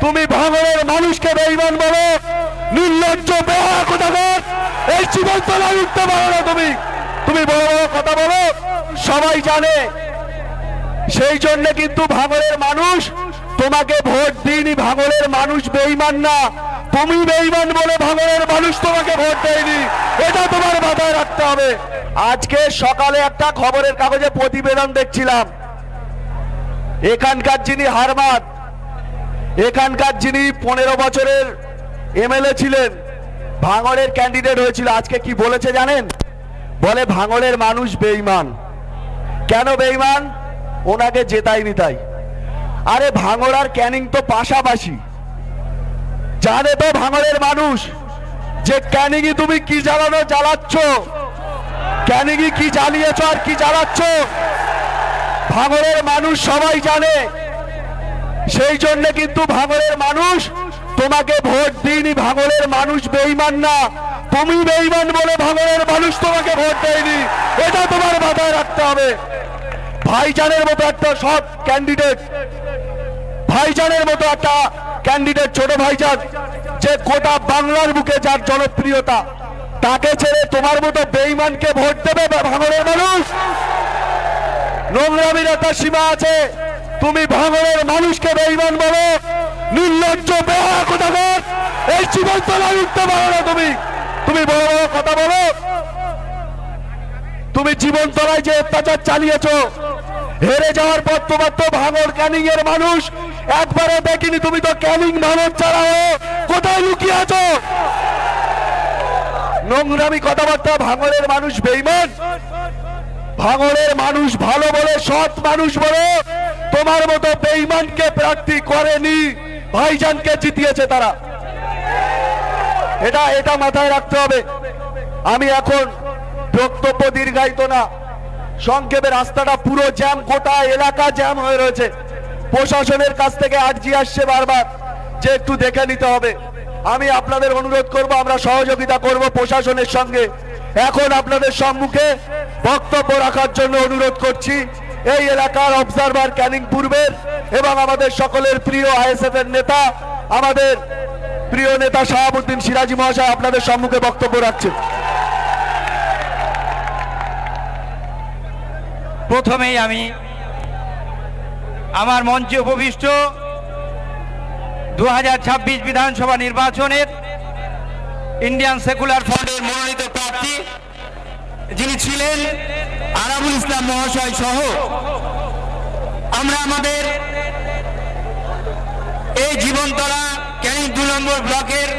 তুমি ভাঙড়ের মানুষকে বেঈমান বলো, নির্লজ্জ বেহায়া কোথাকার। এই জীবনতলায় উঠতে পারো না তুমি, তুমি বড় বড় কথা বলো, সবাই জানে। সেই জন্য কিন্তু ভাঙড়ের মানুষ তোমাকে ভোট দিইনি। ভাঙড়ের মানুষ বেঈমান না, তুমি বেঈমান বলে ভাঙড়ের মানুষ তোমাকে ভোট দেয়নি, এটা তোমার মাথায় রাখতে হবে। আজকে সকালে একটা খবরের কাগজে প্রতিবেদন দেখছিলাম, এখানকার যিনি হারমাদ, এখানকার যিনি 15 বছরের এমএলএ ছিলেন, ভাঙড়ের ক্যান্ডিডেট হয়েছিল, আজকে কি বলেছে জানেন? বলে ভাঙড়ের মানুষ বেঈমান। কেন বেঈমান? ওনাকে জেতায়নি তাই। আরে ভাঙড় আর ক্যানিং তো পাশাপাশি, জানে তো ভাঙড়ের মানুষ যে ক্যানিংই তুমি কি জ্বালাচ্ছ, ক্যানিংই কি জ্বালিয়েছ আর কি জ্বালাচ্ছ, ভাঙড়ের মানুষ সবাই জানে। সেই জন্য কিন্তু ভাঙড়ের মানুষ তোমাকে ভোট দিইনি। ভাঙড়ের মানুষ বেঈমান না, তুমি বেঈমান বলে ভাঙড়ের মানুষ তোমাকে ভোট দেয়নি, এটা তোমার মাথায় রাখতে হবে। ভাইজানের মতো একটা সৎ ক্যান্ডিডেট, ভাইজানের মতো একটা ক্যান্ডিডেট, ছোট ভাইজান, যে গোটা বাংলার বুকে যার জনপ্রিয়তা, তাকে ছেড়ে তোমার মতো বেঈমানকে ভোট দেবে ভাঙড়ের মানুষ? নোংরামির একটা সীমা আছে। তুমি ভাঙড়ের মানুষকে বেঈমান বলো, নির্লজ্জ বেহায়া কোথাকার। এই জীবনতলায় উঠতে পারো না তুমি, তুমি বড় বড় কথা বলো। তুমি জীবনতলায় যে অত্যাচার চালিয়েছো, হেরে যাওয়ার পর তোমার তো ভাঙড় ক্যানিং এর মানুষ একবারও দেখিনি। তুমি তো ক্যানিং ভাঙড় ছাড়াও কোথায় লুকিয়ে আছো? নোংরামি কথাবার্তা। ভাঙড়ের মানুষ বেঈমান? ভাঙড়ের মানুষ ভালো বলে, সৎ মানুষ বলে তোমার মতো বেঈমানকে প্রার্থী করেনি, ভাইজানকে জিতিয়েছে তারা। এটা মাথায় রাখতে হবে। আমি এখন বক্তব্য দীর্ঘায়িত না, সংক্ষেপে, রাস্তাটা পুরো জ্যাম, গোটা এলাকা জ্যাম হয়ে রয়েছে। প্রশাসনের কাছ থেকে আর্জি আসছে বারবার যে একটু দেখে নিতে হবে। আমি আপনাদের অনুরোধ করব, আমরা সহযোগিতা করব প্রশাসনের সঙ্গে। এখন আপনাদের সম্মুখে বক্তব্য রাখার জন্য অনুরোধ করছি এই এলাকার অবজারভার ক্যানিং পূর্বের এবং আমাদের সকলের প্রিয় আইএসএফ এর নেতা, আমাদের প্রিয় নেতা শাহাবুদ্দিন সিরাজি মহাশয় আপনাদের সম্মুখে বক্তব্য রাখছেন। প্রথমেই আমি আমার মঞ্চে উপবিষ্ট 2026 বিধানসভা নির্বাচনের ইন্ডিয়ান সেকুলার ফ্রন্টের মনোনীত প্রার্থী যিনি ছিলেন আরাবুল ইসলাম মহাশয় সহ আমরা আমাদের এই জীবনতলা ক্যানিং 2 নম্বর ব্লকের